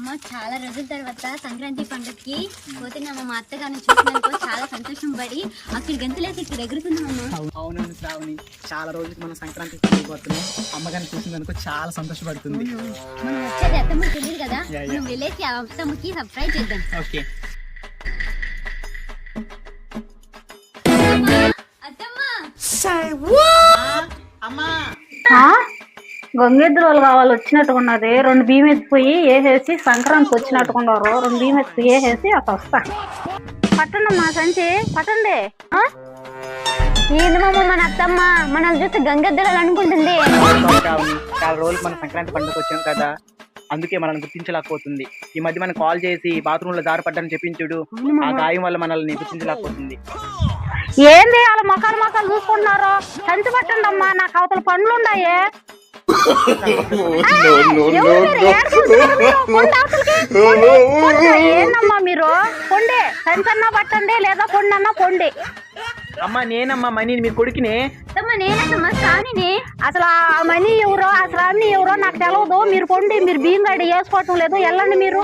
అమ్మ చాలా రోజుల తర్వాత సంక్రాంతి పండుగకి పోతున్నాము. మా అత్తగారిని చూసినందుకు చాలా సంతోషం పడి అక్కడ గంతులేసి ఇక్కడ ఎగురుతున్నామమ్మ. అవునండి శ్రావణి, చాలా రోజులకి మనం సంక్రాంతి పండుగపోతున్నాం. అమ్మగారిని చూసినందుకు చాలా సంతోషపడుతుంది. మనం వచ్చేది అత్తమ్మకి తెలియదు కదా, మనం వెళ్ళేసి ఆ అత్తమ్మకి సర్ప్రైజ్ చేద్దాం. ఓకే అమ్మా, గంగెద్దులు వాళ్ళు కావాలి వచ్చినట్టుకున్నది. 2 బియ్యం ఎత్తిపోయి వేసేసి సంక్రాంతికి వచ్చినట్టుకున్నారు. 2 బియ్యం ఎత్తిపోయి వేసేసి అట్లా వస్తా. పట్టండి మా సంచి పట్టండి. ఏందమ్మా మన అత్తమ్మ మనల్ని చూస్తే గంగెద్దులు అనుకుంటుంది. శ్రావణి, చాలా రోజులు మనం సంక్రాంతి పండుగ వచ్చాం కదా, అందుకే మనల్ని గుర్తించలేకపోతుంది. ఈ మధ్య మనం కాల్ చేసి బాత్రూమ్ లో జారపడ్డాన్ని చెప్పించుడు, ఆ గాయం వల్ల మనల్ని గుర్తించలేకపోతుంది. ఏంది వాళ్ళ మొక్కలు చూసుకుంటున్నారు? సంచి పట్టండి అమ్మా, నాకు అవతల పనులు ఉన్నాయి. ఏందమ్మా మీరు కొండే సంచన్నా పట్టండి లేదా కొండన్నా కొండి. అమ్మా నేనమ్మా మనీ, మీ కొడుకునే. నేనమ్మా శ్రావణిని. అసలు ఆ మనీ ఎవరో అసలు అన్ని ఎవరో నాకు తెలియదు. మీరు కొండి, మీరు బియ్యం గడి వేసుకోవటం లేదు. వెళ్ళండి మీరు.